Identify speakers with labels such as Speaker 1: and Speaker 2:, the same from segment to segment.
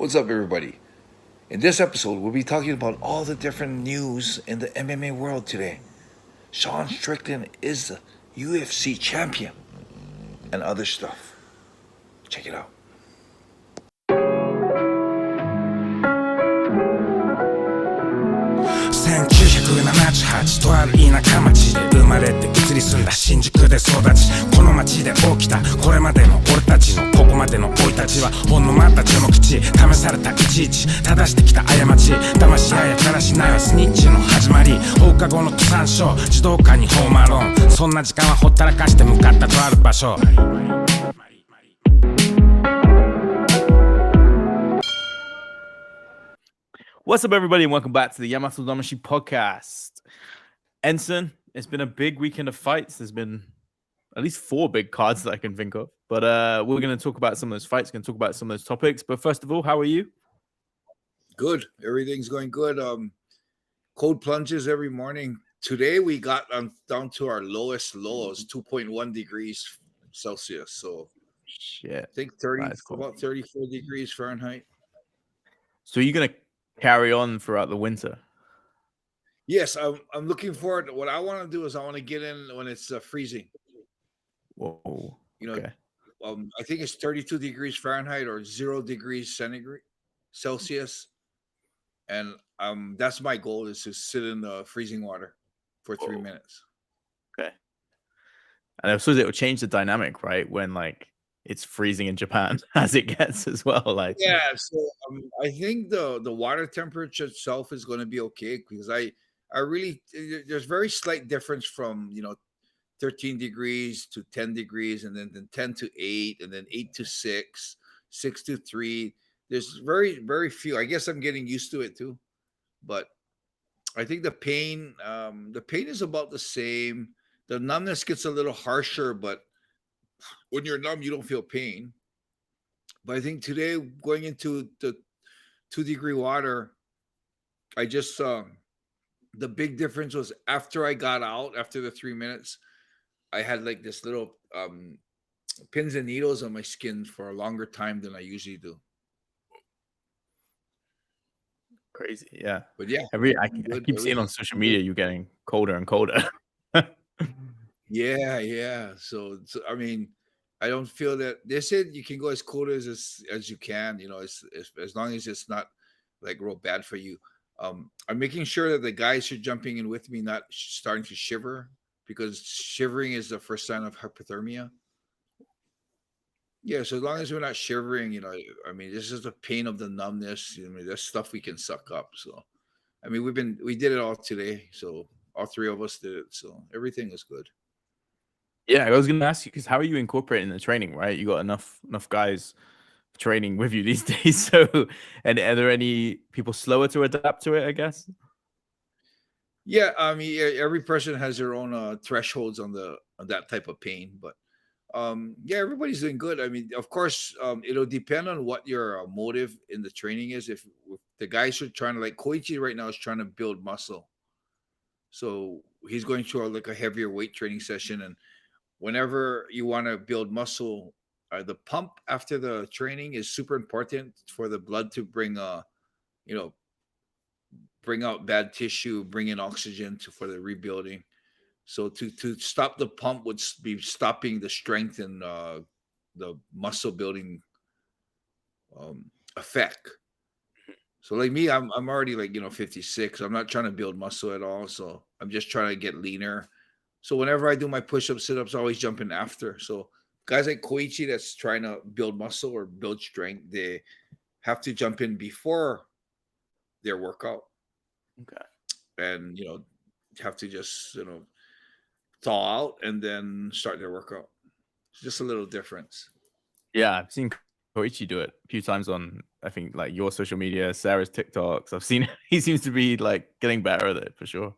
Speaker 1: What's up, everybody? In this episode, we'll be talking about all the different news in the MMA world today. Sean Strickland is the UFC champion and other stuff. Check it out.
Speaker 2: 1978とある田舎町で生まれて移り住んだ新宿で育ちこの町で起きたこれまでの俺たちのここまでの生い立ちはほんのまた序の口試されたいちいち正してきた過ち騙し合いやからしないはスニッチの始まり放課後の苦惨症児童館にホームアローンそんな時間はほったらかして向かったとある場所
Speaker 3: What's up, everybody, and welcome back to the Yamatodamashii podcast. Enson, it's been a big weekend of fights. There's been at least 4 big cards that I can think of. But we're going to talk about some of those fights, going to talk about some of those topics. But first of all, how are you?
Speaker 4: Good. Everything's going good. Cold plunges every morning. Today we got down to our lowest lows, 2.1 degrees Celsius. So
Speaker 3: shit,
Speaker 4: I think 30, about 34 degrees Fahrenheit.
Speaker 3: So you're going to carry on throughout the winter?
Speaker 4: Yes, I'm looking forward. What I want to do is I want to get in when it's freezing.
Speaker 3: Whoa.
Speaker 4: You know,
Speaker 3: okay.
Speaker 4: I think it's 32 degrees Fahrenheit or 0 degrees Celsius. And that's my goal, is to sit in the freezing water for 3 minutes.
Speaker 3: Okay. And I suppose it will change the dynamic, right? When it's freezing in Japan as it gets as well.
Speaker 4: Yeah, so I think the water temperature itself is going to be okay, because I really, there's very slight difference from 13 degrees to 10 degrees, and then 10 to 8, and then 8 to 6, 6 to 3. There's very few. I guess I'm getting used to it too, but I think the pain is about the same. The numbness gets a little harsher, but when you're numb, you don't feel pain. But I think today, going into the 2-degree water, I just the big difference was after I got out, after the 3 minutes, I had like this little pins and needles on my skin for a longer time than I usually do.
Speaker 3: Crazy, yeah.
Speaker 4: But yeah,
Speaker 3: I keep seeing on social media you're getting colder and colder.
Speaker 4: Yeah. So I mean, I don't feel that. They said you can go as cold as you can, as long as it's not like real bad for you. I'm making sure that the guys who are jumping in with me not starting to shiver, because shivering is the first sign of hypothermia. Yeah, so as long as we're not shivering, I mean, this is the pain of the numbness. I mean, that's stuff we can suck up. So, I mean, we did it all today. So all 3 of us did it. So everything is good.
Speaker 3: Yeah, I was going to ask you, because how are you incorporating the training, right? You got enough guys training with you these days. So, and are there any people slower to adapt to it, I guess?
Speaker 4: Yeah, I mean, every person has their own thresholds on that type of pain, but yeah, everybody's doing good. I mean, of course, it'll depend on what your motive in the training is. If the guys are trying to, like Koichi right now is trying to build muscle, so he's going through a heavier weight training session. And whenever you want to build muscle, the pump after the training is super important for the blood to bring bring out bad tissue, bring in oxygen for the rebuilding. So to stop the pump would be stopping the strength and the muscle building effect. So like me, I'm already 56. I'm not trying to build muscle at all. So I'm just trying to get leaner. So whenever I do my push-ups, sit-ups, I always jump in after. So guys like Koichi that's trying to build muscle or build strength, they have to jump in before their workout.
Speaker 3: Okay.
Speaker 4: And have to just thaw out and then start their workout. It's just a little difference.
Speaker 3: Yeah, I've seen Koichi do it a few times on, I think, like your social media, Sarah's TikToks. I've seen he seems to be getting better at it for sure.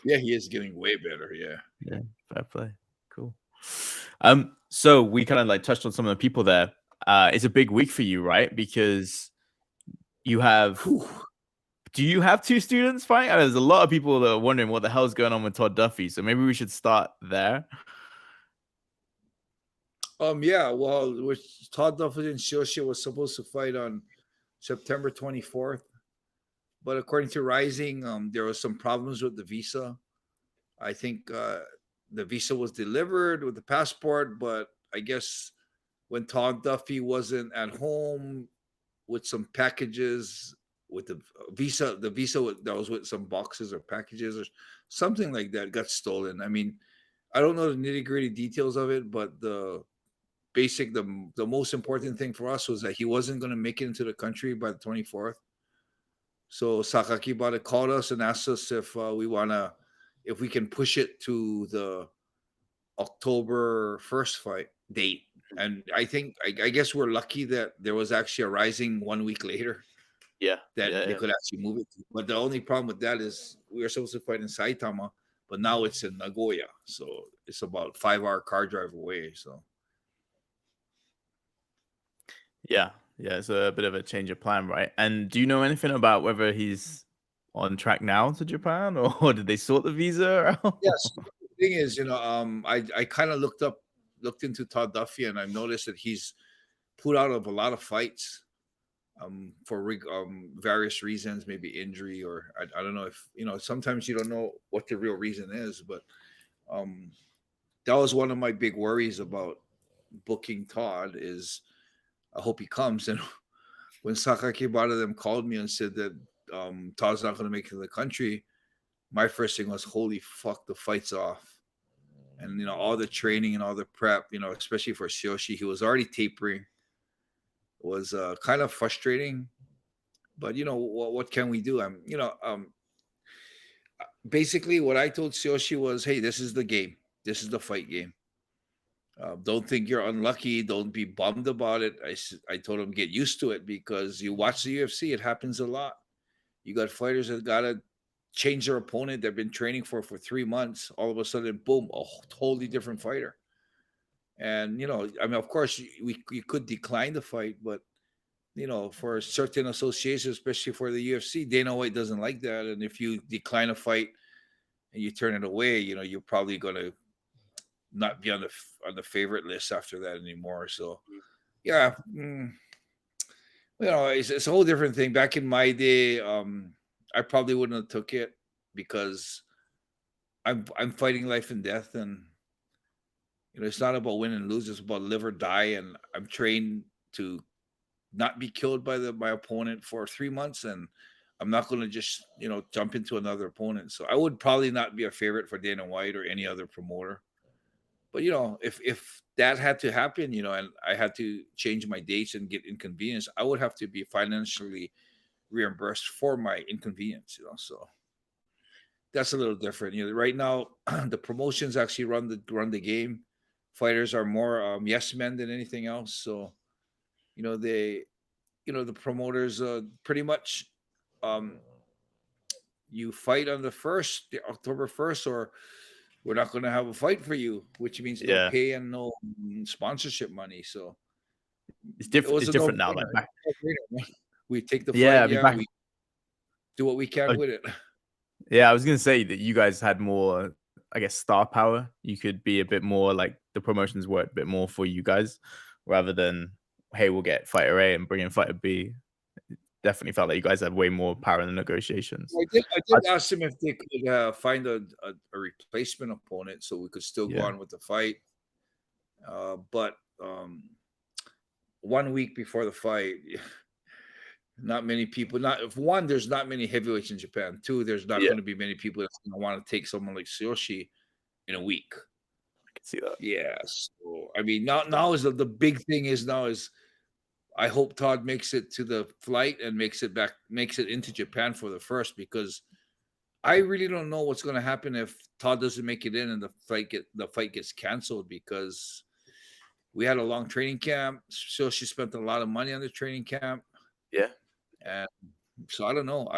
Speaker 4: Yeah, he is getting way better.
Speaker 3: Yeah, fair play. Cool. So we kind of touched on some of the people there. It's a big week for you, right? Because you have. Do you have 2 students fighting? There's a lot of people that are wondering what the hell's going on with Todd Duffee. So maybe we should start there.
Speaker 4: Yeah, well, Todd Duffee and Tsuyoshi was supposed to fight on September 24th. But according to RIZIN, there was some problems with the visa. I think the visa was delivered with the passport, but I guess when Todd Duffee wasn't at home with some packages with the visa that was with some boxes or packages or something like that got stolen. I mean, I don't know the nitty gritty details of it, but the most important thing for us was that he wasn't going to make it into the country by the 24th. So Sakaki Bada called us and asked us if if we can push it to the October 1st fight date. And I think, I guess we're lucky that there was actually a RIZIN 1 week later
Speaker 3: Yeah.
Speaker 4: that
Speaker 3: yeah,
Speaker 4: they
Speaker 3: yeah.
Speaker 4: could actually move it to. But the only problem with that is we were supposed to fight in Saitama, but now it's in Nagoya. So it's about 5-hour car drive away. So
Speaker 3: Yeah. Yeah. It's a bit of a change of plan, right? And do you know anything about whether he's on track now to Japan, or did they sort the visa out?
Speaker 4: yes, the thing is, I kind of looked into Todd Duffee, and I noticed that he's put out of a lot of fights for various reasons, maybe injury, or I don't know if sometimes you don't know what the real reason is, but that was one of my big worries about booking Todd is I hope he comes. And when Sakaki Bada them called me and said that Todd's not going to make it to the country, my first thing was, holy fuck, the fight's off. And all the training and all the prep, especially for Tsuyoshi, he was already tapering. It was kind of frustrating, but what can we do? Basically what I told Tsuyoshi was, hey, this is the game. This is the fight game. Don't think you're unlucky. Don't be bummed about it. I told him, get used to it, because you watch the UFC, it happens a lot. You got fighters that got to change their opponent they've been training for 3 months. All of a sudden, boom, a totally different fighter. And, I mean, of course, you could decline the fight, but, for certain associations, especially for the UFC, Dana White doesn't like that. And if you decline a fight and you turn it away, you're probably going to not be on the favorite list after that anymore. So, yeah, it's a whole different thing. Back in my day, I probably wouldn't have took it, because I'm fighting life and death, and it's not about win and lose. It's about live or die, and I'm trained to not be killed by my opponent for 3 months, and I'm not going to just jump into another opponent. So I would probably not be a favorite for Dana White or any other promoter. But if that had to happen, and I had to change my dates and get inconvenience, I would have to be financially reimbursed for my inconvenience. So that's a little different. Right now the promotions actually run the game. Fighters are more yes men than anything else. So the promoters pretty much you fight on the October 1st, or we're not going to have a fight for you, which means no
Speaker 3: Yeah.
Speaker 4: pay and no sponsorship money. So
Speaker 3: It's
Speaker 4: it
Speaker 3: different.
Speaker 4: was
Speaker 3: It's
Speaker 4: a
Speaker 3: different now. Like
Speaker 4: no-brainer.
Speaker 3: back.
Speaker 4: We take the
Speaker 3: Yeah. I
Speaker 4: fight.
Speaker 3: mean,
Speaker 4: Yeah,
Speaker 3: back.
Speaker 4: we do what we can
Speaker 3: Oh,
Speaker 4: with it.
Speaker 3: yeah, I was gonna say that you guys had more, I guess, star power. You could be a bit more like the promotions worked a bit more for you guys, rather than, hey, we'll get fighter A and bring in fighter B. Definitely felt like you guys had way more power in the negotiations.
Speaker 4: I did ask them if they could find a replacement opponent so we could still go
Speaker 3: Yeah.
Speaker 4: on with the fight. But 1 week before the fight, not many people. There's not many heavyweights in Japan. 2, there's not
Speaker 3: Yeah,
Speaker 4: going to be many people that's going to want to take someone like Tsuyoshi in a week.
Speaker 3: I can see that.
Speaker 4: Yeah. So I mean, now is the big thing is I hope Todd makes it to the flight and makes it into Japan for the first, because I really don't know what's going to happen if Todd doesn't make it in and the fight gets canceled, because we had a long training camp. So she spent a lot of money on the training camp.
Speaker 3: Yeah.
Speaker 4: And so I don't know.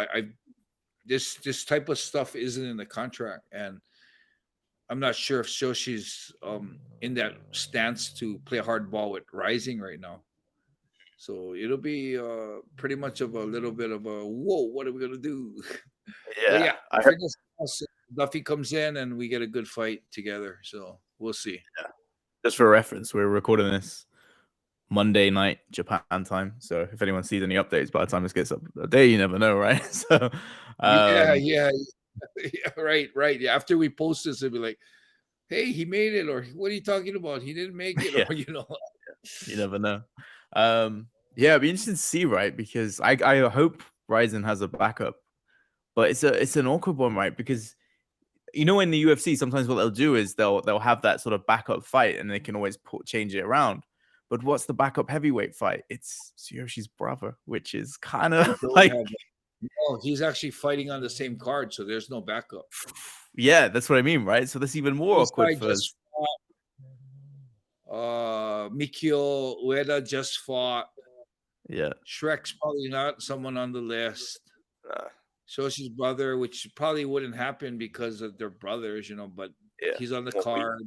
Speaker 4: This type of stuff isn't in the contract, and I'm not sure if Shoshi's in that stance to play hardball with RIZIN right now. So it'll be pretty much of a little bit of a whoa, what are we gonna do? But
Speaker 3: Yeah.
Speaker 4: yeah,
Speaker 3: I heard,
Speaker 4: fingers crossed Duffee comes in and we get a good fight together. So we'll see.
Speaker 3: just for reference, we're recording this Monday night Japan time. So if anyone sees any updates by the time this gets up there, you never know, right? So
Speaker 4: Yeah, right. Yeah, after we post this, it'll be like, hey, he made it, or what are you talking about? He didn't make it,
Speaker 3: yeah,
Speaker 4: or you know.
Speaker 3: you never know. Yeah, it'd be interesting to see, right? Because I hope RIZIN has a backup, but it's an awkward one, right? Because you know, in the UFC, sometimes what they'll do is they'll have that sort of backup fight, and they can always change it around. But what's the backup heavyweight fight? It's Tsuyoshi's brother, which is kind
Speaker 4: I
Speaker 3: of
Speaker 4: don't
Speaker 3: like,
Speaker 4: have no, he's actually fighting on the same card, so there's no backup.
Speaker 3: yeah, that's what I mean, right? So that's even more
Speaker 4: This
Speaker 3: awkward
Speaker 4: guy
Speaker 3: for
Speaker 4: just fought. Mikio Ueda just fought.
Speaker 3: yeah.
Speaker 4: Shrek's probably not someone on the list.
Speaker 3: Uh,
Speaker 4: Shoshi's brother, which probably wouldn't happen because of their brothers, you know, but
Speaker 3: yeah.
Speaker 4: he's on the
Speaker 3: What we-
Speaker 4: card.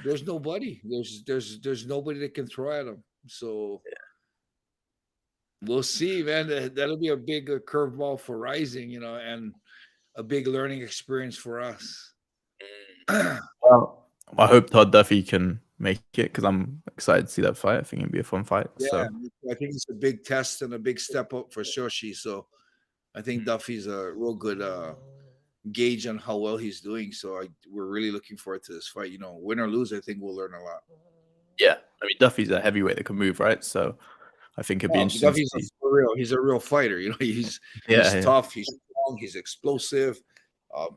Speaker 4: There's nobody. There's nobody that can throw at him. So we'll see, man. That'll be a big curveball for Rising, you know, and a big learning experience for us.
Speaker 3: Well, I hope Todd Duffee can make it because I'm excited to see that fight. I think it'd be a fun fight.
Speaker 4: Yeah,
Speaker 3: So
Speaker 4: I think it's a big test and a big step up for Shoshi. So I think Duffy's a real good gauge on how well he's doing. So we're really looking forward to this fight. You know, win or lose, I think we'll learn a lot.
Speaker 3: yeah, I mean Duffy's a heavyweight that can move, right? So I think it'd be
Speaker 4: Oh,
Speaker 3: interesting to
Speaker 4: Duffy's
Speaker 3: see.
Speaker 4: for real. He's a real fighter. You know, he's
Speaker 3: Yeah.
Speaker 4: tough. He's strong. He's explosive.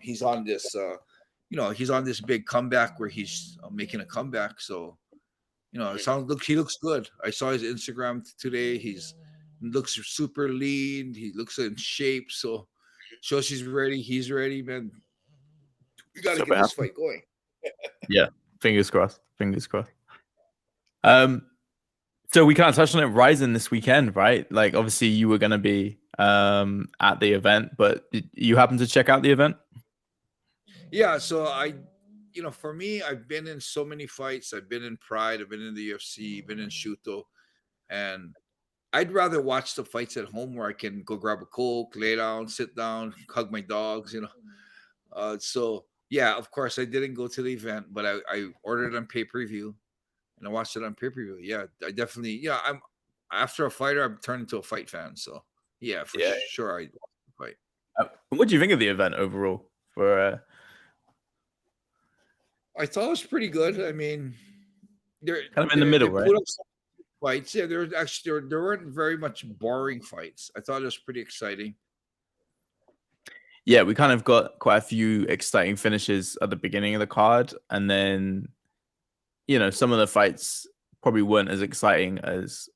Speaker 4: He's on this. You know, he's on this big comeback where he's making a comeback. So, you know, he looks good. I saw his Instagram today. He looks super lean. He looks in shape. So, Shoshi's ready. He's ready, man. We got to
Speaker 3: Super
Speaker 4: get this
Speaker 3: happy.
Speaker 4: fight going.
Speaker 3: Yeah, fingers crossed. Fingers crossed. So we kind of touched on it, RIZIN this weekend, right? Like, obviously, you were going to be at the event, but did you happen to check out the event?
Speaker 4: Yeah. So you know, for me, I've been in so many fights. I've been in Pride. I've been in the UFC. Been in Shuto, and I'd rather watch the fights at home where I can go grab a Coke, lay down, sit down, hug my dogs, you know. So yeah, of course I didn't go to the event, but I ordered it on pay-per-view and I watched it on pay-per-view. Yeah, I definitely I'm after a fighter, I'm turned into a fight fan. So yeah, for
Speaker 3: Yeah.
Speaker 4: sure I watched the fight.
Speaker 3: What do you think of the event overall? For
Speaker 4: I thought it was pretty good. I mean,
Speaker 3: kind of in the middle,
Speaker 4: they
Speaker 3: right?
Speaker 4: put up some fights. Yeah, there was actually there weren't very much boring fights. I thought it was pretty exciting.
Speaker 3: Yeah, we kind of got quite a few exciting finishes at the beginning of the card, and then some of the fights probably weren't as exciting as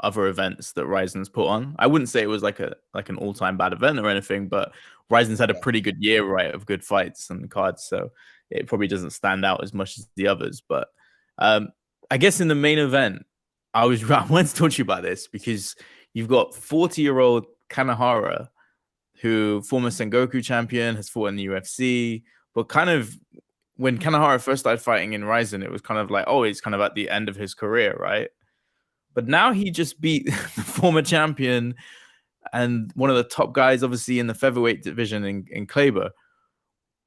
Speaker 3: other events that RIZIN's put on. I wouldn't say it was like an all-time bad event or anything, but RIZIN's had a
Speaker 4: Yeah.
Speaker 3: pretty good year, right, of good fights and cards, so it probably doesn't stand out as much as the others. But I guess in the main event, I wanted to talk to you about this because you've got 40-year-old Kanehara, who former Sengoku champion, has fought in the UFC, but kind of when Kanehara first started fighting in RIZIN, it was kind of like, oh, he's kind of at the end of his career, right? But now he just beat the former champion and one of the top guys, obviously, in the featherweight division in Kleber.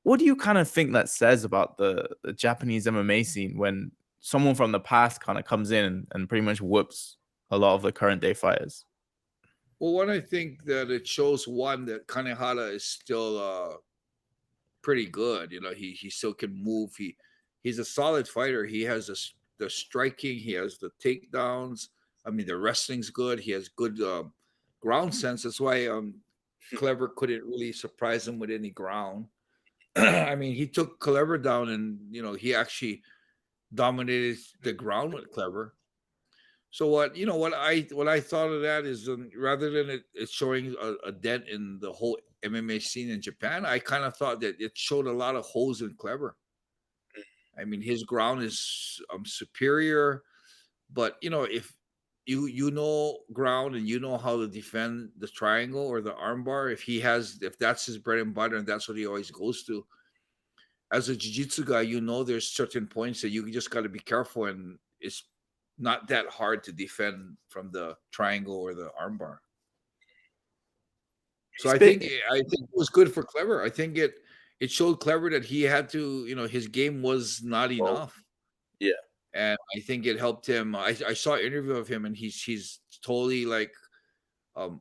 Speaker 3: What do you kind of think that says about the Japanese MMA scene when someone from the past kind of comes in and pretty much whoops a lot of the current day fighters?
Speaker 4: Well, one, I think that it shows one that Kanehara is still pretty good. You know, he still can move. He's a solid fighter. He has the striking. He has the takedowns. I mean, the wrestling's good. He has good ground sense. That's why Kleber couldn't really surprise him with any ground. I mean, he took Kleber down, and he actually dominated the ground with Kleber. So what I thought of that is rather than it showing a dent in the whole MMA scene in Japan, I kind of thought that it showed a lot of holes in Kleber. I mean, his ground is superior, but if you know ground and you know how to defend the triangle or the armbar, if that's his bread and butter and that's what he always goes to. As a jiu-jitsu guy, there's certain points that you just got to be careful, and it's not that hard to defend from the triangle or the armbar. So I think it was good for Kleber. I think it showed Kleber that he had to, his game was not enough.
Speaker 3: Yeah.
Speaker 4: and I think it helped him. I saw an interview of him, and he's totally like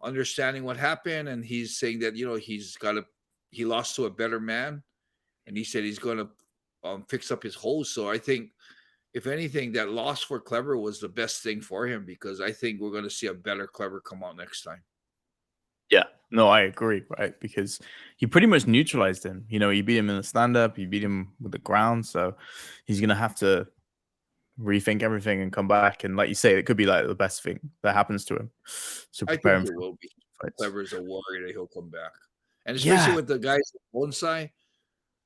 Speaker 4: understanding what happened, and he's saying that he lost to a better man, and he said he's gonna fix up his holes. So I think if anything, that loss for Kleber was the best thing for him because I think we're gonna see a better Kleber come out next time.
Speaker 3: Yeah, no, I agree, right? Because he pretty much neutralized him. You know, he beat him in the stand up, he beat him with the ground, so he's gonna have to rethink everything and come back. And like you say, it could be like the best thing that happens to him to
Speaker 4: I
Speaker 3: prepare
Speaker 4: think
Speaker 3: him
Speaker 4: it
Speaker 3: for
Speaker 4: will be.
Speaker 3: fights.
Speaker 4: Kleber's a warrior that he'll come back, and especially
Speaker 3: Yeah.
Speaker 4: with the guys at Bonsai,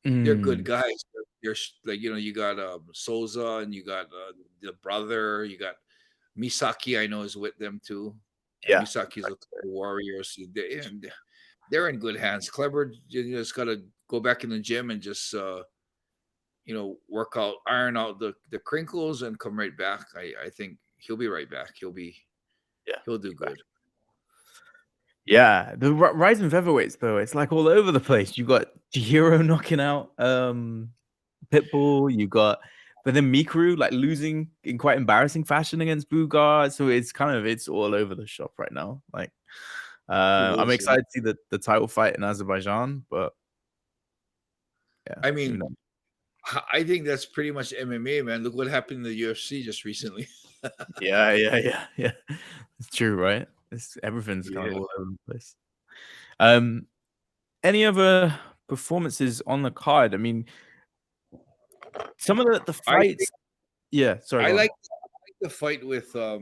Speaker 4: they're good
Speaker 3: Mm,
Speaker 4: guys. They're like you got Souza, and you got the brother. You got Misaki. I know is with them too, and
Speaker 3: yeah.
Speaker 4: Misaki's a warrior. So they're in good hands. Kleber just got to go back in the gym and just work out, iron out the crinkles, and come right back. I think he'll be right back.
Speaker 3: Yeah.
Speaker 4: He'll do
Speaker 3: He's back.
Speaker 4: good.
Speaker 3: Yeah. The rising featherweights though, it's like all over the place. You got Chihiro knocking out Pitbull, but then Mikuru like losing in quite embarrassing fashion against Bugard. So it's all over the shop right now. Like
Speaker 4: It
Speaker 3: I'm
Speaker 4: is.
Speaker 3: excited to see the title fight in Azerbaijan, but yeah,
Speaker 4: I
Speaker 3: who
Speaker 4: mean,
Speaker 3: knows?
Speaker 4: I think that's pretty much MMA, man. Look what happened in the UFC just recently.
Speaker 3: Yeah. It's true, right? Everything's kind of
Speaker 4: Yeah.
Speaker 3: all over the place. Um, any other performances on the card? I mean, some of the
Speaker 4: I think
Speaker 3: fights. Yeah, sorry,
Speaker 4: I
Speaker 3: go on.
Speaker 4: like the fight with I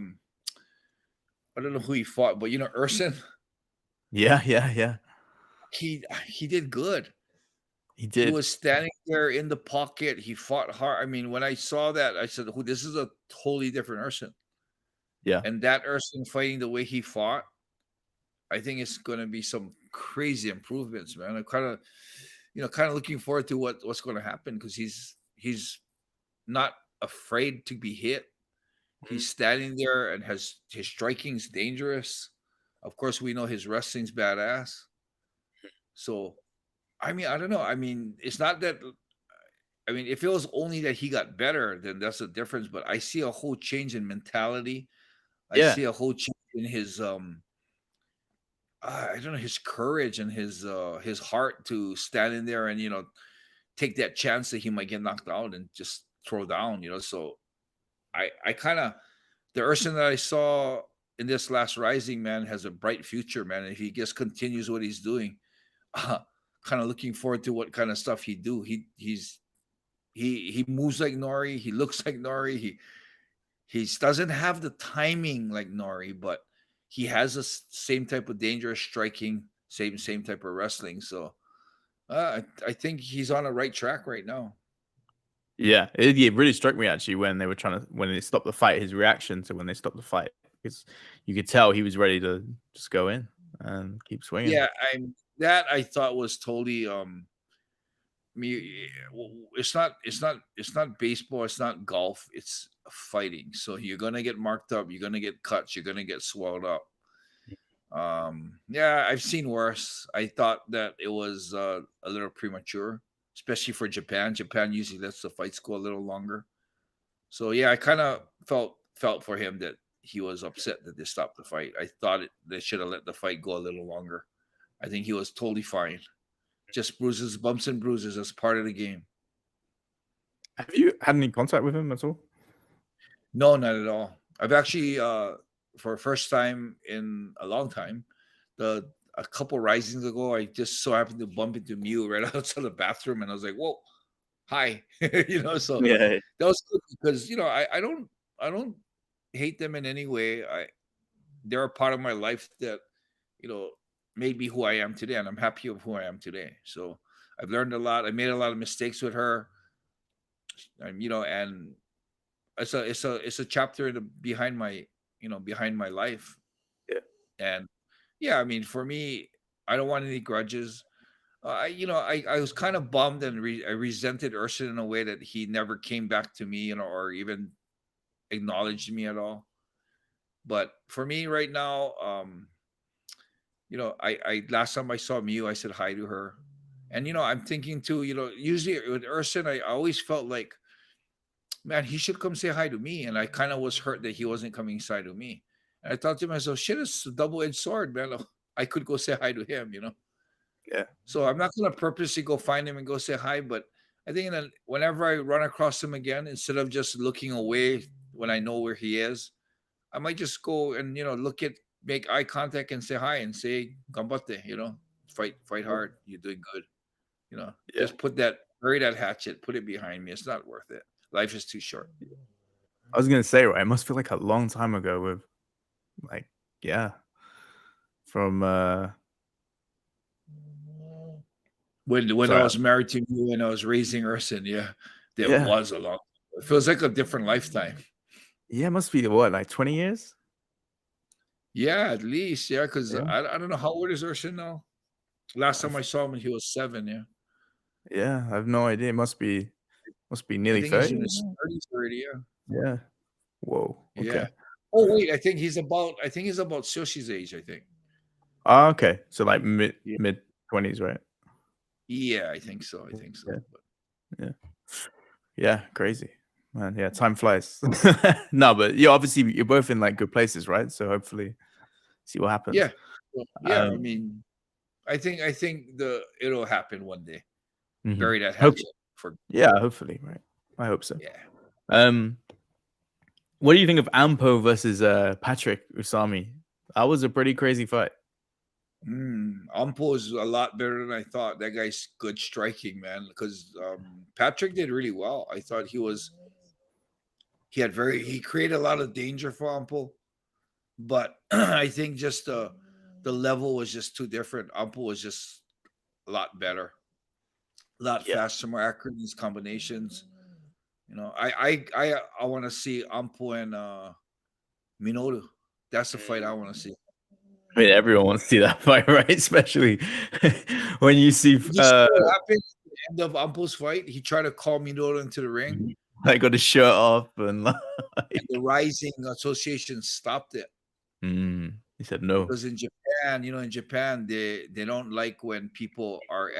Speaker 4: don't know who he fought, but Erson,
Speaker 3: Yeah.
Speaker 4: he did good.
Speaker 3: He
Speaker 4: He
Speaker 3: did.
Speaker 4: was standing there in the pocket. He fought hard. I mean, when I saw that, I said, "Who? This is a totally different Erson."
Speaker 3: Yeah,
Speaker 4: And that Erson fighting the way he fought, I think it's going to be some crazy improvements, man. I'm kind of looking forward to what's going to happen because he's not afraid to be hit.
Speaker 3: Mhm.
Speaker 4: He's standing there and his striking's dangerous. Of course, we know his wrestling's badass. So, I mean, I don't know. I mean, it's not that. I mean, if it was only that he got better, then that's a difference. But I see a whole change in mentality. I
Speaker 3: Yeah,
Speaker 4: see a whole change in his I don't know, his courage and his heart to stand in there and take that chance that he might get knocked out and just throw down. So I kind of the Erson that I saw in this last Rising, man, has a bright future, man. If he just continues what he's doing, kind of looking forward to what kind of stuff he do. He moves like Nori. He looks like Nori. He doesn't have the timing like Nori, but he has the same type of dangerous striking, same type of wrestling. So I think he's on the right track right now.
Speaker 3: yeah. It really struck me actually when they stopped the fight. His reaction to when they stopped the fight, because you could tell he was ready to just go in and keep swinging.
Speaker 4: Yeah, I thought was totally me. It's not baseball. It's not golf. It's fighting. So you're gonna get marked up. You're gonna get cuts. You're gonna get swelled up. Yeah, I've seen worse. I thought that it was a little premature, especially for Japan. Japan usually lets the fights go a little longer. So yeah, I kind of felt for him that he was upset that they stopped the fight. I thought they should have let the fight go a little longer. I think he was totally fine. Just bruises, bumps and bruises as part of the game.
Speaker 3: Have you had any contact with him at all?
Speaker 4: No, not at all. I've actually for first time in a long time, the a couple risings ago, I just so happened to bump into Mew right outside the bathroom, and I was like, "Whoa, hi," So
Speaker 3: Yeah,
Speaker 4: that was good because I don't hate them in any way. They're a part of my life that you know made me who I am today, and I'm happy of who I am today. So I've learned a lot. I made a lot of mistakes with her, and it's a chapter behind my life.
Speaker 3: yeah,
Speaker 4: And yeah, I mean, for me, I don't want any grudges. I was kind of bummed and I resented Urson in a way that he never came back to me, or even acknowledged me at all. But for me right now, I last time I saw Mew, I said hi to her. And I'm thinking too, usually with Urson, I always felt like man, he should come say hi to me. And I kind of was hurt that he wasn't coming say to me. And I thought to myself, shit, it's a double-edged sword, man. I could go say hi to him,
Speaker 3: Yeah.
Speaker 4: So I'm not gonna purposely go find him and go say hi, but I think that whenever I run across him again, instead of just looking away when I know where he is, I might just go and make eye contact and say hi and say "Gambate," fight hard. You're doing good.
Speaker 3: Yeah.
Speaker 4: Just bury that hatchet, put it behind me. It's not worth it. Life is too short.
Speaker 3: I was gonna say, right, it must feel like a long time ago with from
Speaker 4: When I
Speaker 3: sorry,
Speaker 4: was married to you and I was raising Erson, that
Speaker 3: Yeah.
Speaker 4: was a long. It feels like a different lifetime.
Speaker 3: Yeah, it must be what, like 20 years?
Speaker 4: Yeah, at least, because
Speaker 3: Yeah.
Speaker 4: I don't know how old is Erson now. Last time I saw him, he was 7. Yeah,
Speaker 3: Yeah, I have no idea. It must be
Speaker 4: I
Speaker 3: nearly
Speaker 4: think he's
Speaker 3: 30.
Speaker 4: in his 30s already. Yeah,
Speaker 3: Yeah. Whoa.
Speaker 4: yeah.
Speaker 3: Okay.
Speaker 4: Oh wait, I think he's about Tsuyoshi age. I think.
Speaker 3: Oh, okay. So like mid
Speaker 4: Yeah.
Speaker 3: 20s, right?
Speaker 4: Yeah, I think so.
Speaker 3: Yeah.
Speaker 4: But
Speaker 3: Yeah. Yeah, crazy. Man, yeah, time flies. No, but obviously you're both in like good places, right? So hopefully see what happens.
Speaker 4: yeah, I
Speaker 3: Um,
Speaker 4: mean, I think it'll happen one day.
Speaker 3: mhm.
Speaker 4: Bury that
Speaker 3: Hope-
Speaker 4: hatchet for
Speaker 3: yeah, hopefully, right? I hope so.
Speaker 4: yeah.
Speaker 3: What do you think of Anpo versus Patrick Usami? That was a pretty crazy fight.
Speaker 4: Ampo is a lot better than I thought. That guy's good striking, man. Because Patrick did really well. I thought he created a lot of danger for Ampo, but I think just the level was just too different. Ampo was just a lot better, a lot
Speaker 3: Yeah.
Speaker 4: faster, more accurate in his combinations. I want to see Ampo and Minoru. That's the fight I want to see.
Speaker 3: I mean, everyone wants to see that fight, right? Especially when you see
Speaker 4: Did you see what happened at the end of Ampo's fight? He tried to call Minoru into the ring.
Speaker 3: I got his shirt off and like,
Speaker 4: And the RIZIN Association stopped it
Speaker 3: he said no.
Speaker 4: because in Japan, they don't like when people are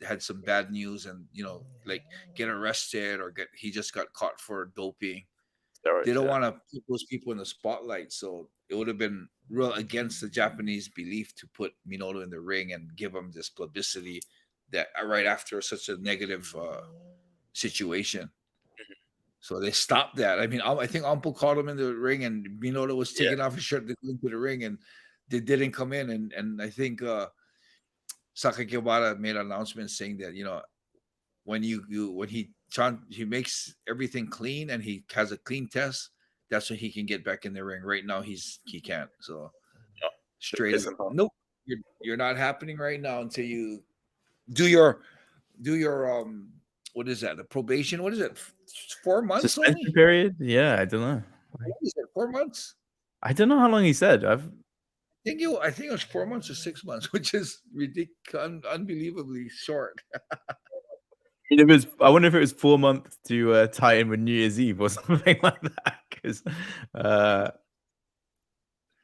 Speaker 4: had some bad news and like get arrested or he just got caught for doping. They don't want to put those people in the spotlight, so it would have been real against the Japanese belief to put Minoru in the ring and give him this publicity that right after such a negative situation. So they stopped that. I mean, I think Ampo called him in the ring, and Minoru was taking off his shirt to go into the ring, and they didn't come in. And I think Sakaki Bara made an announcement saying that when he makes everything clean and he has a clean test, that's when he can get back in the ring. Right now, he can't. So straight up, nope, you're not happening right now until you do your what is that? The probation? What is it? 4 months
Speaker 3: Suspension
Speaker 4: only?
Speaker 3: period? Yeah, I don't know.
Speaker 4: What is it? 4 months?
Speaker 3: I don't know how long he said.
Speaker 4: I think it was 4 months or 6 months, which is ridiculous, unbelievably short.
Speaker 3: I wonder if it was 4 months to tie in with New Year's Eve or something like that. Because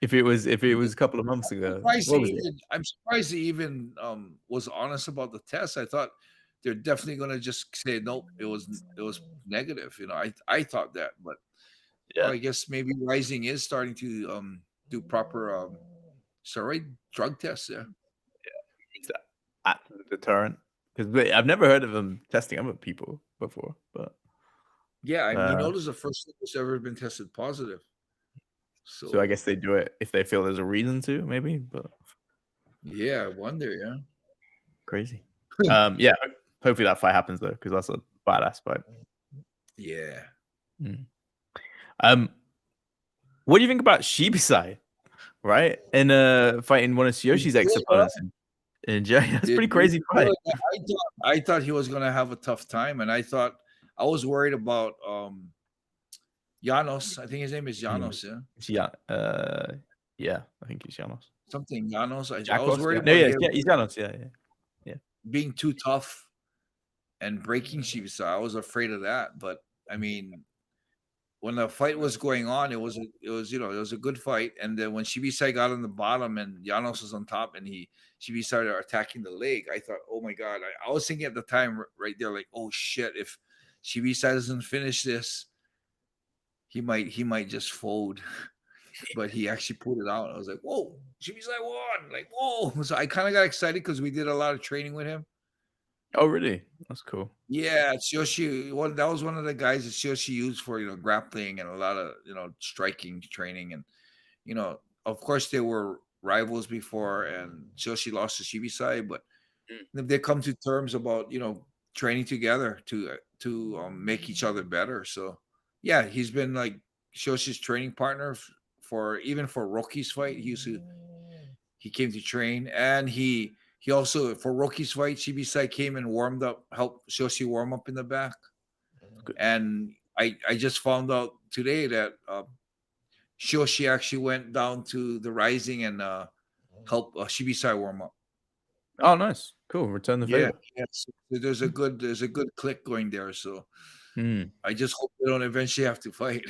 Speaker 3: if it was a couple of months ago,
Speaker 4: I'm surprised he even was honest about the test. I thought they're definitely going to just say nope. It was negative. I thought that, but I guess maybe RIZIN is starting to do proper steroid drug tests. Yeah,
Speaker 3: at the deterrent. Because I've never heard of them testing other people before, but
Speaker 4: yeah, Minoru's the first that's ever been tested positive.
Speaker 3: So I guess they do it if they feel there's a reason to, maybe. But
Speaker 4: yeah, I wonder. Yeah,
Speaker 3: crazy. Yeah, hopefully that fight happens though, because that's a badass fight.
Speaker 4: Yeah.
Speaker 3: What do you think about Shibisai? Right, and fighting one of Tsuyoshi's ex-opponents in Jay. That's pretty crazy fight.
Speaker 4: I thought he was gonna have a tough time, and I was worried about Janos. I think his name is Janos.
Speaker 3: Yeah, yeah, I think he's Janos.
Speaker 4: Something Janos. I was worried about
Speaker 3: he's Janos. Yeah.
Speaker 4: Being too tough and breaking Shibisai. I was afraid of that, but I mean, when the fight was going on, it was a good fight. And then when Shibisai got on the bottom and Janos was on top, and Shibisai started attacking the leg, I thought, oh my god! I was thinking at the time right there, like, oh shit, if Shibisai doesn't finish this, he might just fold. But he actually pulled it out. I was like, whoa, Shibisai won! Like, whoa! So I kind of got excited because we did a lot of training with him.
Speaker 3: Oh, really? That's cool.
Speaker 4: Yeah, Tsuyoshi. That was one of the guys that Tsuyoshi used for grappling and a lot of striking training, and of course they were rivals before, and Tsuyoshi lost to Shibisai, but they come to terms about training together to make each other better. So yeah, he's been like Shoshi's training partner for Roki's fight. He came to train, and he also for Roki's fight, Shibisai came and warmed up, helped Shoshi warm up in the back.
Speaker 3: Good.
Speaker 4: And I just found out today that Shoshi actually went down to the RIZIN and helped Shibisai warm up.
Speaker 3: Oh, nice, cool. Return the favor.
Speaker 4: Yeah. So there's a good click going there. So
Speaker 3: Mm.
Speaker 4: I just hope they don't eventually have to fight.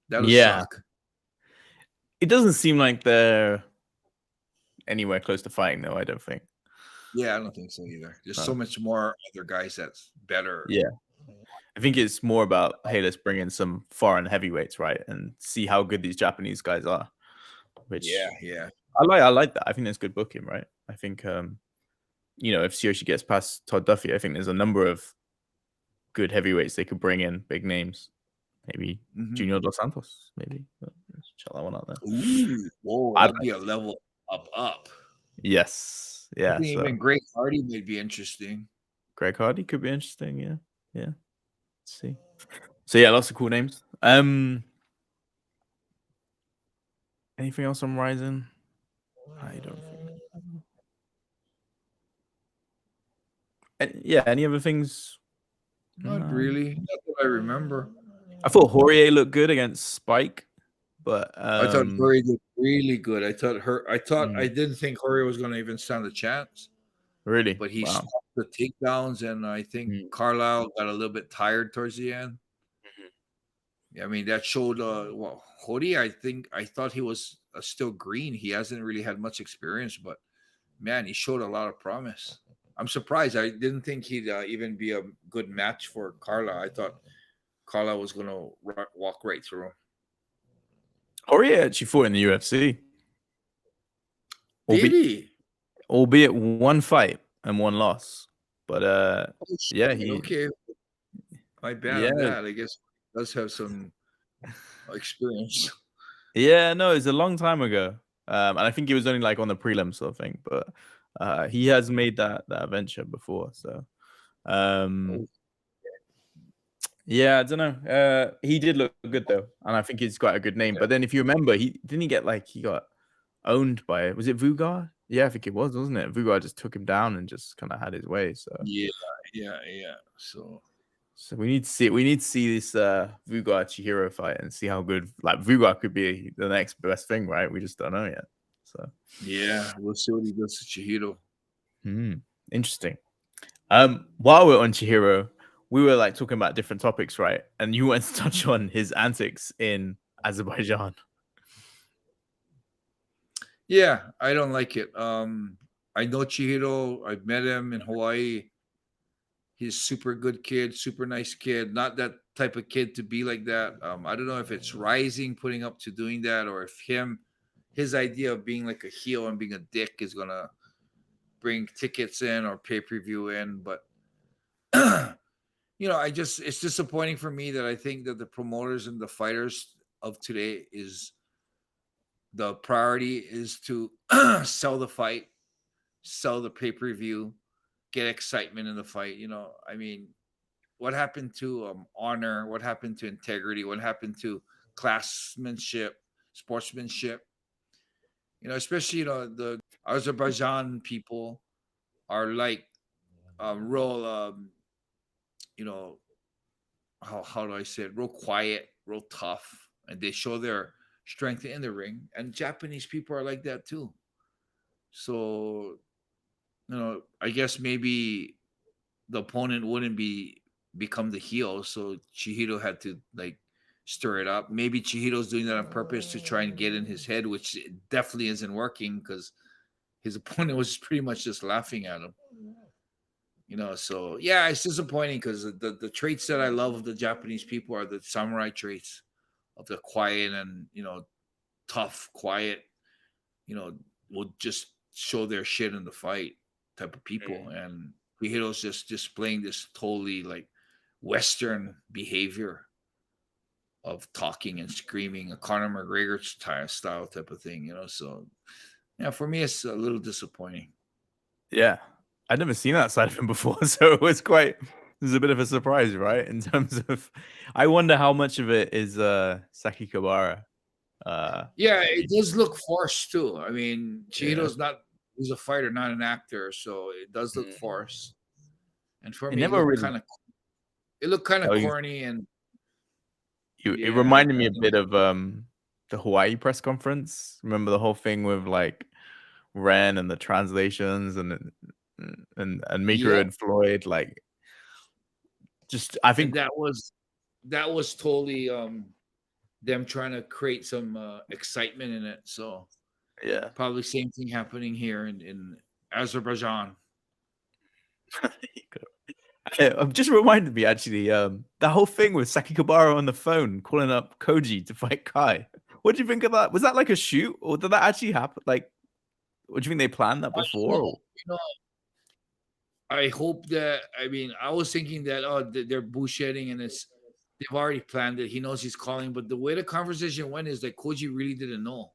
Speaker 4: That'll
Speaker 3: Yeah.
Speaker 4: suck.
Speaker 3: It doesn't seem like they're anywhere close to fighting, though. I don't think.
Speaker 4: Yeah, I don't think so either. There's so much more other guys that's better.
Speaker 3: Yeah. I think it's more about, hey, let's bring in some foreign heavyweights, right, and see how good these Japanese guys are. Which
Speaker 4: Yeah.
Speaker 3: I like that. I think that's good booking, right? I think if Tsuyoshi gets past Todd Duffee, I think there's a number of good heavyweights they could bring in, big names. Maybe Junior Dos Santos, maybe. Let's check that one out there.
Speaker 4: Ooh, whoa, that'd be a level up.
Speaker 3: Yes. Yeah.
Speaker 4: I think
Speaker 3: so
Speaker 4: even Greg Hardy would be interesting.
Speaker 3: Greg Hardy could be interesting. Yeah. Let's see. So yeah, lots of cool names. Anything else on RIZIN? I don't think. Yeah, any other things?
Speaker 4: Not really. Not that I remember.
Speaker 3: I thought Horie looked good against Spike, but
Speaker 4: I thought Horie did really good. I
Speaker 3: Mm.
Speaker 4: didn't think Horie was going to even stand a chance.
Speaker 3: Really,
Speaker 4: But he
Speaker 3: wow.
Speaker 4: stopped the takedowns, and I think Carlisle got a little bit tired towards the end. I mean, that showed. Horie, I thought he was still green. He hasn't really had much experience, but man, he showed a lot of promise. I'm surprised. I didn't think he'd even be a good match for Carlisle. I thought Carlisle was going to walk right through him.
Speaker 3: Horie actually fought in the UFC.
Speaker 4: Did he?
Speaker 3: Albeit one fight and one loss. But yeah,
Speaker 4: okay. My bad on that. I guess he does have some experience.
Speaker 3: Yeah, no, it's a long time ago. And I think he was only like on the prelim sort of thing, but he has made that venture before. So yeah, I don't know. He did look good though, and I think he's quite a good name. But then if you remember, he got owned by, was it Vugar? Yeah, I think it was, wasn't it? Vugar just took him down and just kind of had his way. So
Speaker 4: yeah.
Speaker 3: So we need to see this Vugar Chihiro fight and see how good, like, Vugar could be the next best thing, right? We just don't know yet. So
Speaker 4: yeah, we'll see what he does to Chihiro.
Speaker 3: Interesting. While we're on Chihiro, we were like talking about different topics, right? And you went to touch on his antics in Azerbaijan.
Speaker 4: Yeah, I don't like it. I know Chihiro. I've met him in Hawaii. He's a super good kid, super nice kid. Not that type of kid to be like that. I don't know if it's RIZIN putting up to doing that, or if his idea of being like a heel and being a dick is gonna bring tickets in or pay-per-view in. But it's disappointing for me that I think that the promoters and the fighters of today is the priority is to sell the fight, sell the pay-per-view, get excitement in the fight. I mean, what happened to honor? What happened to integrity? What happened to classmanship, sportsmanship? Especially the Azerbaijan people are like real. How do I say it? Real quiet, real tough, and they show their strength in the ring. And Japanese people are like that too. So, I guess maybe the opponent wouldn't become the heel, so Chihiro had to like stir it up. Maybe Chihiro's doing that on purpose to try and get in his head, which definitely isn't working because his opponent was pretty much just laughing at him. So yeah, it's disappointing because the traits that I love of the Japanese people are the samurai traits of the quiet and tough, quiet, will just show their shit in the fight type of people. And Chihiro's just displaying this totally like Western behavior of talking and screaming, a Conor McGregor style type of thing. So yeah, for me, it's a little disappointing.
Speaker 3: Yeah, I'd never seen that side of him before, so it was a bit of a surprise, right? In terms of, I wonder how much of it is Saki Kabara.
Speaker 4: Yeah, it does look forced too. I mean,
Speaker 3: Yeah.
Speaker 4: he's a fighter, not an actor, so it does look
Speaker 3: Mm.
Speaker 4: forced. And for
Speaker 3: It
Speaker 4: me,
Speaker 3: never really.
Speaker 4: it looked kind of
Speaker 3: Oh,
Speaker 4: corny, and
Speaker 3: it
Speaker 4: yeah,
Speaker 3: reminded me a bit of the Hawaii press conference. Remember the whole thing with like Ren and the translations and Mika
Speaker 4: yeah,
Speaker 3: and Floyd, like just I
Speaker 4: and
Speaker 3: think
Speaker 4: that was totally them trying to create some excitement in it. So
Speaker 3: yeah.
Speaker 4: probably same thing happening here in Azerbaijan.
Speaker 3: Just reminded me actually, the whole thing with Saki Kabara on the phone calling up Koji to fight Kai. What do you think of that? Was that like a shoot, or did that actually happen? Like, what do you think they planned that
Speaker 4: I don't
Speaker 3: before?
Speaker 4: know.
Speaker 3: Or?
Speaker 4: I hope that. I mean, I was thinking that they're bullshitting and they've already planned it. He knows he's calling, but the way the conversation went is that Koji really didn't know.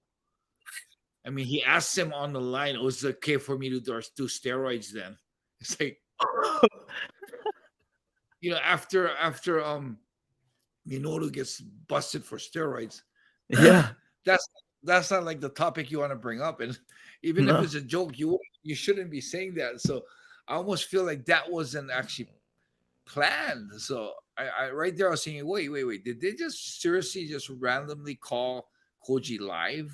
Speaker 4: I mean, he asked him on the line, "Was it okay for me to do steroids?" Then it's like after Minoru gets busted for steroids,
Speaker 3: Yeah,
Speaker 4: that's that's not like the topic you want to bring up. And even if
Speaker 3: no.
Speaker 4: it's a joke, you shouldn't be saying that. So I almost feel like that wasn't actually planned. So I right there I was saying, wait, did they just seriously just randomly call Koji live?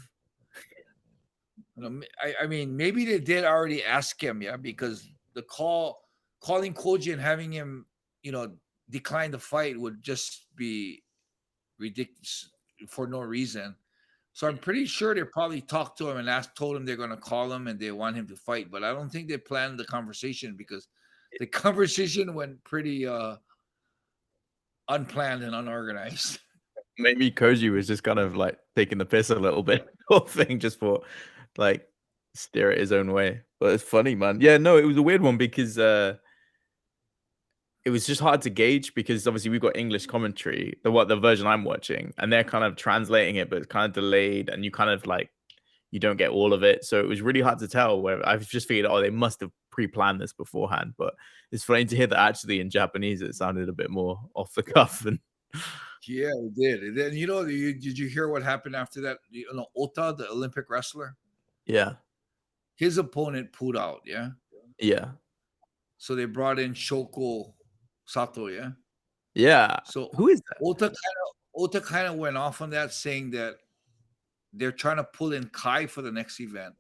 Speaker 4: I mean, maybe they did already ask him, yeah, because calling Koji and having him, decline the fight would just be ridiculous for no reason. So I'm pretty sure they probably talked to him and told him they're going to call him and they want him to fight. But I don't think they planned the conversation because the conversation went pretty unplanned and unorganized.
Speaker 3: Maybe Koji was just kind of like taking the piss a little bit, whole thing, just for like steer it his own way. But it's funny, man. Yeah, no, it was a weird one because it was just hard to gauge because obviously we've got English commentary, the version I'm watching, and they're kind of translating it, but it's kind of delayed, and you kind of like you don't get all of it. So it was really hard to tell. Where I've just figured, oh, they must have pre-planned this beforehand. But it's funny to hear that actually in Japanese it sounded a bit more off the cuff. And
Speaker 4: Yeah, it did. And then did you hear what happened after that? Ota, the Olympic wrestler,
Speaker 3: yeah,
Speaker 4: his opponent pulled out. Yeah,
Speaker 3: yeah,
Speaker 4: so they brought in Shoko Sato. Yeah,
Speaker 3: yeah.
Speaker 4: so
Speaker 3: Who is that?
Speaker 4: Ota kind of went off on that, saying that they're trying to pull in Kai for the next event.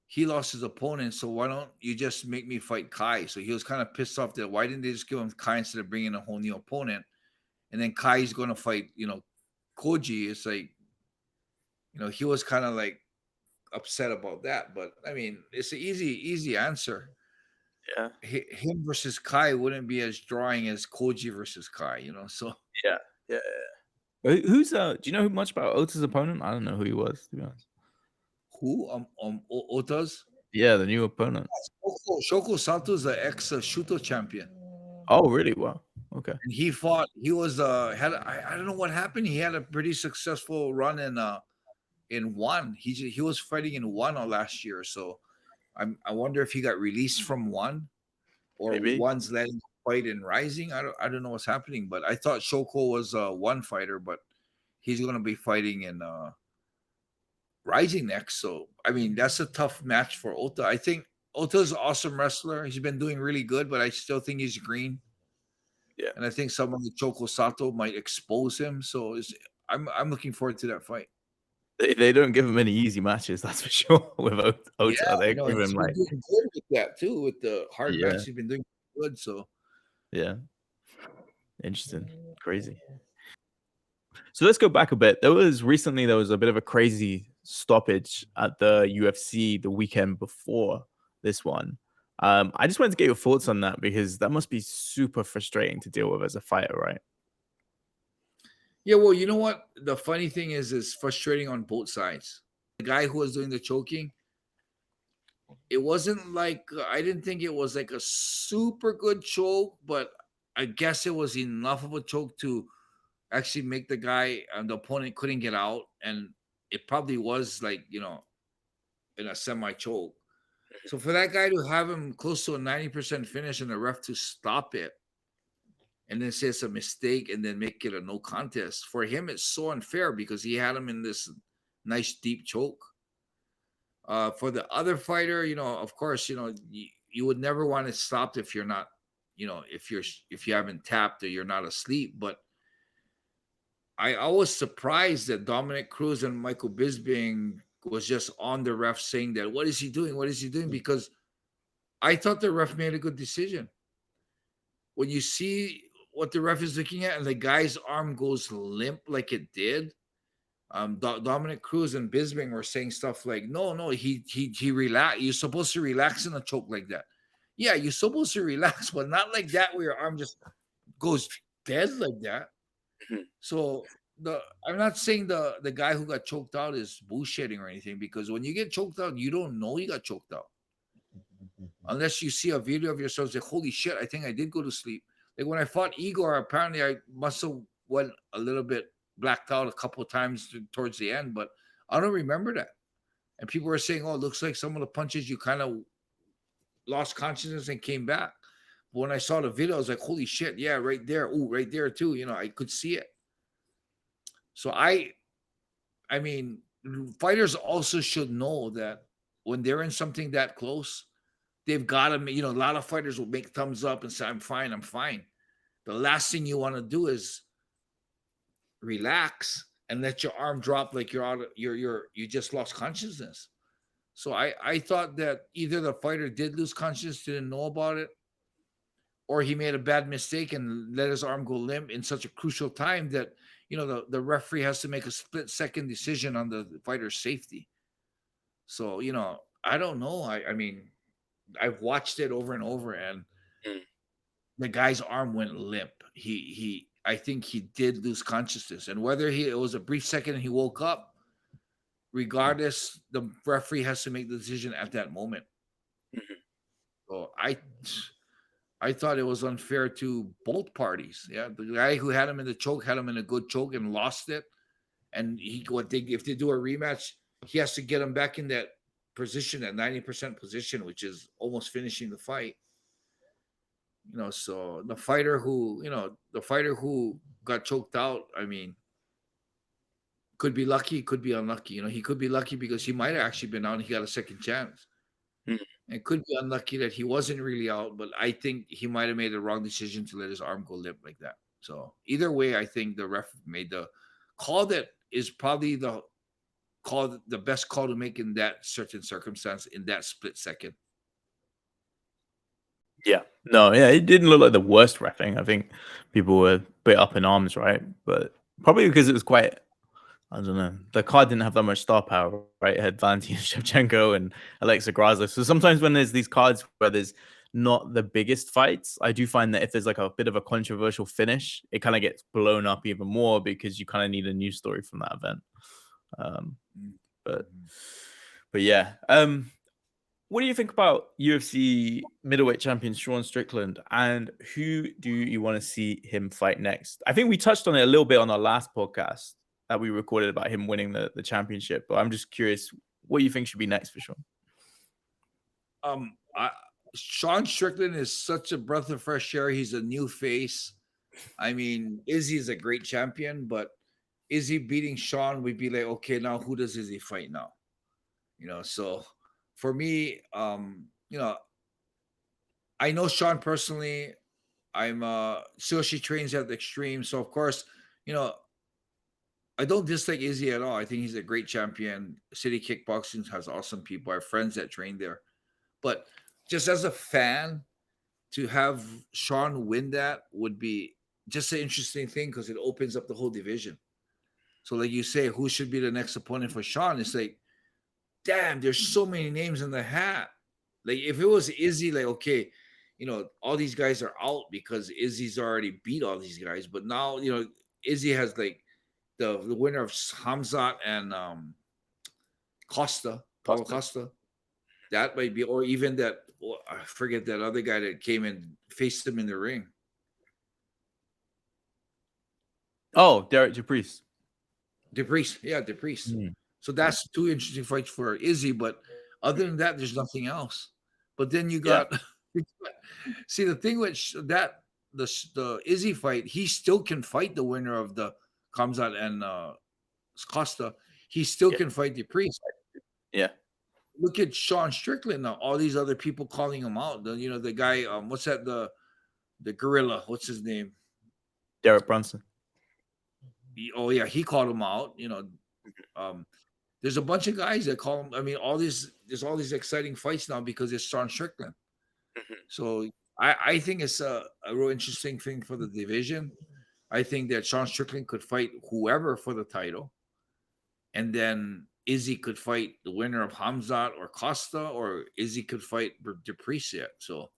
Speaker 4: He lost his opponent, so why don't you just make me fight Kai? So he was kind of pissed off that why didn't they just give him Kai instead of bringing a whole new opponent? And then Kai's going to fight, Koji. It's like, he was kind of like upset about that. But I mean, it's an easy answer.
Speaker 3: Yeah,
Speaker 4: Him versus Kai wouldn't be as drawing as Koji versus Kai, So
Speaker 3: yeah, yeah. Who's do you know much about Ota's opponent? I don't know who he was, to be honest.
Speaker 4: who? Ota's?
Speaker 3: Yeah, the new opponent.
Speaker 4: Shoko Sato is the ex Shuto champion.
Speaker 3: Oh, really? Wow. Okay.
Speaker 4: And he was I don't know what happened. He had a pretty successful run in one. He was fighting in one last year. So I wonder if he got released from one or
Speaker 3: Maybe.
Speaker 4: one's letting him fight in Rising. I don't know what's happening, but I thought Shoko was one fighter, but he's gonna be fighting in Rising next. So I mean that's a tough match for Ota. I think Ota's an awesome wrestler. He's been doing really good, but I still think he's green.
Speaker 3: Yeah.
Speaker 4: And I think someone like Shoko Sato might expose him. So I'm looking forward to that fight.
Speaker 3: They don't give him any easy matches, that's for sure. With Ota,
Speaker 4: Yeah,
Speaker 3: they give
Speaker 4: he's
Speaker 3: him
Speaker 4: been
Speaker 3: like
Speaker 4: doing good with that too. With the hard
Speaker 3: yeah,
Speaker 4: match, he's been doing good. So
Speaker 3: yeah. Interesting, crazy. So let's go back a bit. There was a bit of a crazy stoppage at the UFC the weekend before this one. I just wanted to get your thoughts on that because that must be super frustrating to deal with as a fighter, right?
Speaker 4: Yeah, well, you know what? The funny thing is frustrating on both sides. The guy who was doing the choking, it wasn't like I didn't think it was like a super good choke, but I guess it was enough of a choke to actually make the guy and the opponent couldn't get out, and it probably was like in a semi choke. So for that guy to have him close to a 90% finish and the ref to stop it and then say it's a mistake and then make it a no contest, for him it's so unfair because he had him in this nice deep choke. For the other fighter, of course, you would never want it stopped if you're not, if you haven't tapped or you're not asleep. But I was surprised that Dominic Cruz and Michael Bisping was just on the ref saying that, what is he doing? What is he doing? Because I thought the ref made a good decision. When you see what the ref is looking at and the guy's arm goes limp like it did, Dominic Cruz and Bisping were saying stuff like, no, he relax. You're supposed to relax in a choke like that. Yeah, you're supposed to relax, but not like that where your arm just goes dead like that. So I'm not saying the guy who got choked out is bullshitting or anything, because when you get choked out, you don't know you got choked out unless you see a video of yourself say, holy shit, I think I did go to sleep. Like when I fought Igor, apparently I must have went a little bit blacked out a couple of times towards the end, but I don't remember that. And people were saying, oh, it looks like some of the punches you kind of lost consciousness and came back. But when I saw the video, I was like, holy shit, yeah, right there. Oh, right there too. I could see it. So I mean, fighters also should know that when they're in something that close, they've got to, a lot of fighters will make thumbs up and say, I'm fine, I'm fine. The last thing you want to do is relax and let your arm drop like you just lost consciousness. So I thought that either the fighter did lose consciousness, didn't know about it, or he made a bad mistake and let his arm go limp in such a crucial time that the referee has to make a split-second decision on the fighter's safety. So I don't know. I mean, I've watched it over and over, and the guy's arm went limp. I think he did lose consciousness, and whether it was a brief second and he woke up, regardless, the referee has to make the decision at that moment. So I thought it was unfair to both parties. Yeah, the guy who had him in the choke had him in a good choke and lost it, and if they do a rematch, he has to get him back in that position, at 90% position, which is almost finishing the fight. So the fighter who got choked out, I mean, could be lucky, could be unlucky. He could be lucky because he might have actually been out and he got a second chance. It could be unlucky that he wasn't really out, but I think he might have made the wrong decision to let his arm go limp like that. So either way, I think the ref made the call that is probably the best call to make in that certain circumstance in that split second.
Speaker 3: Yeah. No, yeah, it didn't look like the worst reffing. I think people were a bit up in arms, right? But probably because it was quite, I don't know, the card didn't have that much star power, right? It had Valentina Shevchenko and Alexa Grasso. So sometimes when there's these cards where there's not the biggest fights, I do find that if there's like a bit of a controversial finish, it kind of gets blown up even more because you kind of need a news story from that event. But yeah. What do you think about UFC middleweight champion Sean Strickland, and who do you want to see him fight next? I think we touched on it a little bit on our last podcast that we recorded about him winning the championship, but I'm just curious, what do you think should be next for Sean?
Speaker 4: Sean Strickland is such a breath of fresh air. He's a new face. I mean, Izzy is a great champion, but Izzy beating Sean, we'd be like, okay, now who does Izzy fight now? So for me, I know Sean personally. I'm Tsuyoshi trains at the Extreme, so of course, I don't dislike Izzy at all. I think he's a great champion. City Kickboxing has awesome people. I have friends that train there, but just as a fan, to have Sean win that would be just an interesting thing because it opens up the whole division. So, like you say, who should be the next opponent for Sean? It's like, damn, there's so many names in the hat. Like if it was Izzy, like okay, you know, all these guys are out because Izzy's already beat all these guys. But now, you know, Izzy has like the winner of Hamzat and Paulo Costa. That might be, or even that. Well, I forget that other guy that came and faced him in the ring.
Speaker 3: Oh, Derek DePriest.
Speaker 4: DePriest. So that's two interesting fights for Izzy. But other than that, there's nothing else. But then you got see the thing with that the Izzy fight, he still can fight the winner of the Kamzat and Costa. He still can fight DePriest.
Speaker 3: Yeah.
Speaker 4: Look at Sean Strickland now. All these other people calling him out. You know, the guy, what's that? The gorilla. What's his name?
Speaker 3: Derek Brunson.
Speaker 4: He called him out. You know, there's a bunch of guys that call him. I mean, there's all these exciting fights now because it's Sean Strickland. So I think it's a real interesting thing for the division. I think that Sean Strickland could fight whoever for the title, and then Izzy could fight the winner of Hamzat or Costa, or Izzy could fight DePriest yet. So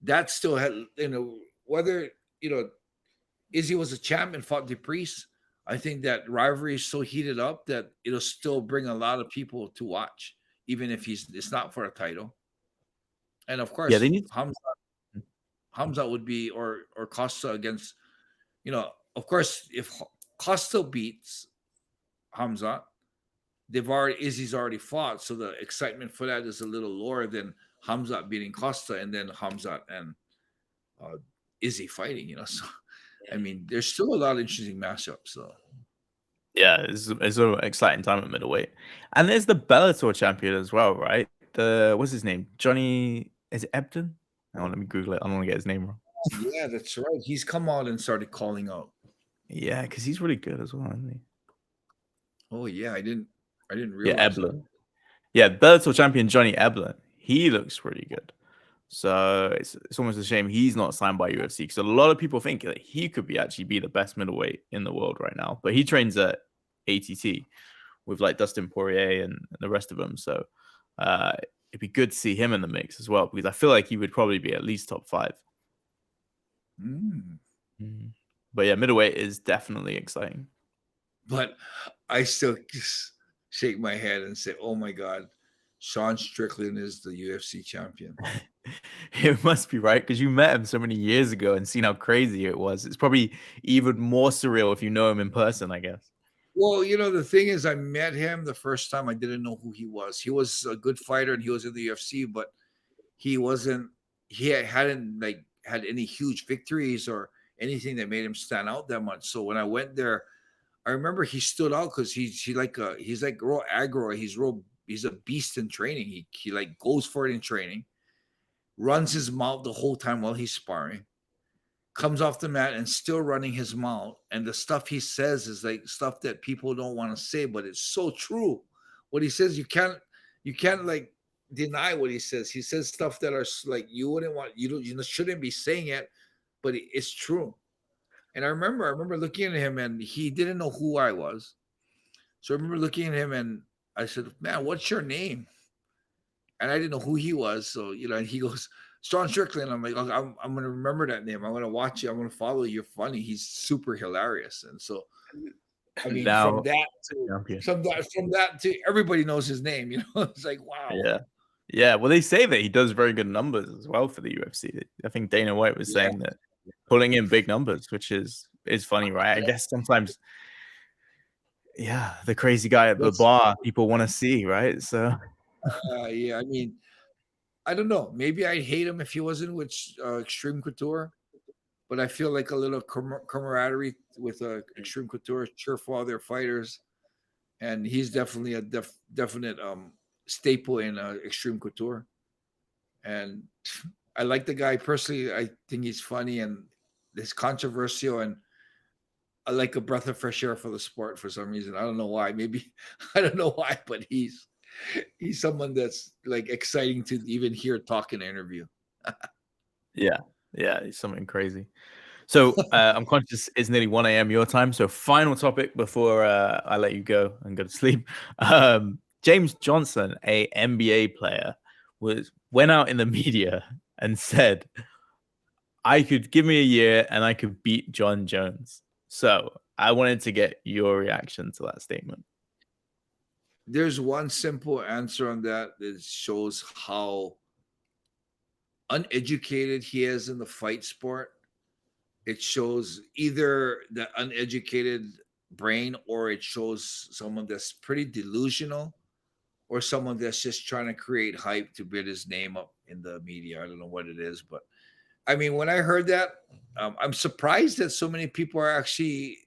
Speaker 4: that still had, you know, whether, you know, Izzy was a champ and fought DePriest, I think that rivalry is so heated up that it'll still bring a lot of people to watch, even if it's not for a title. And of course,
Speaker 3: Yeah, they need
Speaker 4: Hamzat would be, or Costa against, you know, of course, if Costa beats Hamzat, Izzy's already fought, so the excitement for that is a little lower than Hamzat beating Costa and then Hamzat and Izzy fighting, you know. So I mean, there's still a lot of interesting matchups. So
Speaker 3: yeah, it's an exciting time at middleweight. And there's the Bellator champion as well, right? What's his name? Johnny, is it Ebden? Oh, let me Google it. I don't want to get his name wrong.
Speaker 4: yeah, that's right. He's come out and started calling out.
Speaker 3: Yeah, because he's really good as well, isn't he?
Speaker 4: Oh yeah, I didn't realize.
Speaker 3: Yeah, Eblen. Yeah, Bellator champion Johnny Eblen. He looks really good. So it's almost a shame he's not signed by UFC, because a lot of people think that he could actually be the best middleweight in the world right now. But he trains at ATT with like Dustin Poirier and the rest of them. So it'd be good to see him in the mix as well, because I feel like he would probably be at least top 5. But yeah, middleweight is definitely exciting.
Speaker 4: But I still just shake my head and say, "Oh my God, Sean Strickland is the UFC champion."
Speaker 3: It must be, right? Because you met him so many years ago and seen how crazy it was. It's probably even more surreal if you know him in person, I guess.
Speaker 4: Well, you know, the thing is, I met him the first time. I didn't know who he was. He was a good fighter and he was in the UFC, but he hadn't like had any huge victories or anything that made him stand out that much. So when I went there, I remember he stood out because he's like real aggro. He's a beast in training. He like goes for it in training, runs his mouth the whole time while he's sparring, comes off the mat and still running his mouth. And the stuff he says is like stuff that people don't want to say, but it's so true. What he says, you can't like deny what he says. He says stuff that are like you shouldn't be saying it, but it's true. And I remember looking at him and he didn't know who I was. So I remember looking at him and I said, "Man, what's your name?" And I didn't know who he was. So, you know, and he goes, "Sean Strickland." I'm like, "Okay, I'm going to remember that name. I'm going to watch you. I'm going to follow you. You're funny." He's super hilarious. And so, I mean, from that to everybody knows his name, you know, it's like, wow.
Speaker 3: Yeah. Yeah. Well, they say that he does very good numbers as well for the UFC. I think Dana White was saying that pulling in big numbers, which is funny, right? I guess sometimes, the crazy guy at the bar people want to see, right? So,
Speaker 4: yeah, I mean, I don't know. Maybe I'd hate him if he wasn't with Extreme Couture, but I feel like a little camaraderie with Extreme Couture cheer for all their fighters, and he's definitely a definite staple in Extreme Couture. And I like the guy personally. I think he's funny and he's controversial, and I like a breath of fresh air for the sport for some reason. I don't know why. Maybe I don't know why, but he's someone that's like exciting to even hear talk in an interview.
Speaker 3: yeah, he's something crazy. So I'm conscious it's nearly 1 a.m. your time. So final topic before I let you go and go to sleep. James Johnson, a NBA player, went out in the media and said, I could give me a year and I could beat Jon Jones. So I wanted to get your reaction to that statement.
Speaker 4: There's one simple answer on that that shows how uneducated he is in the fight sport. It shows either the uneducated brain, or it shows someone that's pretty delusional, or someone that's just trying to create hype to build his name up in the media. I don't know what it is, but I mean, when I heard that, I'm surprised that so many people are actually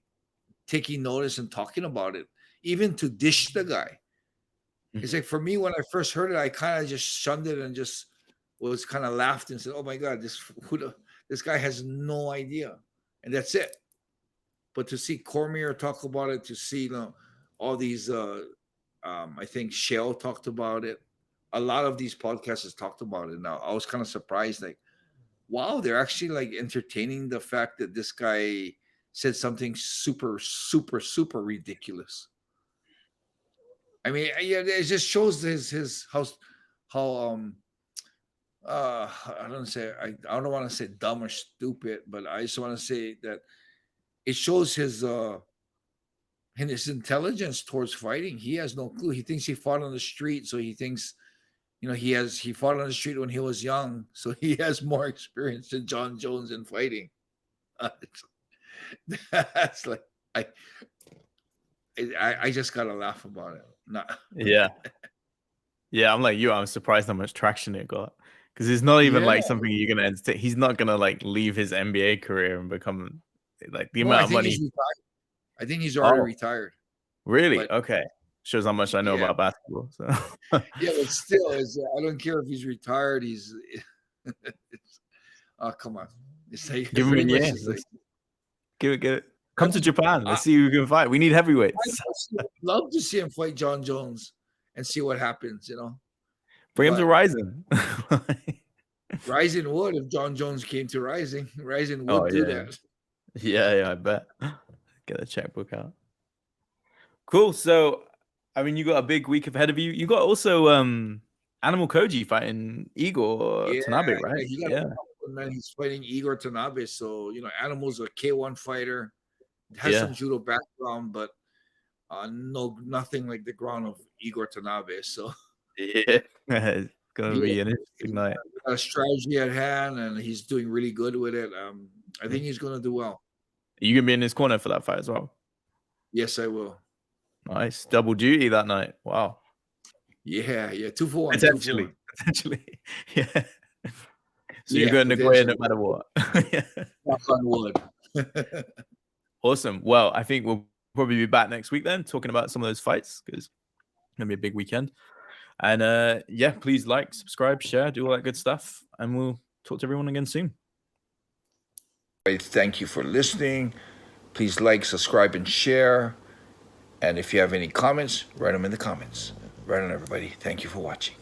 Speaker 4: taking notice and talking about it, even to dish the guy. It's like, for me, when I first heard it, I kind of just shunned it and just was kind of laughed and said, "Oh my God, this guy has no idea," and that's it. But to see Cormier talk about it, to see all these, I think Shell talked about it. A lot of these podcasts talked about it. Now I was kind of surprised, like, wow, they're actually like entertaining the fact that this guy said something super, super, super ridiculous. I mean, yeah, it just shows his how I don't want to say dumb or stupid, but I just want to say that it shows his intelligence towards fighting. He has no clue. He thinks he fought on the street, so he thinks, he fought on the street when he was young, so he has more experience than Jon Jones in fighting. That's like I just gotta laugh about it.
Speaker 3: Yeah. I'm like you. I'm surprised how much traction it got, because it's not even like something you're gonna entertain. He's not gonna like leave his NBA career and become like the amount of money.
Speaker 4: I think he's already retired.
Speaker 3: Really? But, okay. Shows how much I know about basketball. So
Speaker 4: yeah, but still, I don't care if he's retired. He's oh, come on. It's like,
Speaker 3: give him a year. Get it. Come to Japan. Let's see who can fight. We need heavyweights.
Speaker 4: I'd love to see him fight Jon Jones and see what happens,
Speaker 3: Bring him to RIZIN.
Speaker 4: RIZIN would, if Jon Jones came to RIZIN. RIZIN would do that.
Speaker 3: Yeah, I bet. Get a checkbook out. Cool. So, I mean, you got a big week ahead of you. You got also Animal Koji fighting Igor Tanabe, right?
Speaker 4: Man, he's fighting Igor Tanabe. So, Animal's a K1 fighter. Has some judo background, but nothing like the ground of Igor Tanabe. So
Speaker 3: yeah, it's gonna be an interesting night.
Speaker 4: Got a strategy at hand, and he's doing really good with it. I think he's gonna do well.
Speaker 3: Are you gonna be in his corner for that fight as well?
Speaker 4: Yes, I will.
Speaker 3: Nice, double duty that night. Wow.
Speaker 4: Yeah, 2 for 1.
Speaker 3: Potentially, yeah. So you're going to go in no matter what.
Speaker 4: Knock on wood.
Speaker 3: Awesome. Well, I think we'll probably be back next week then, talking about some of those fights, because it's gonna be a big weekend. And please like, subscribe, share, do all that good stuff, and we'll talk to everyone again soon.
Speaker 1: Thank you for listening. Please like, subscribe, and share. And if you have any comments, write them in the comments. Right on, everybody. Thank you for watching.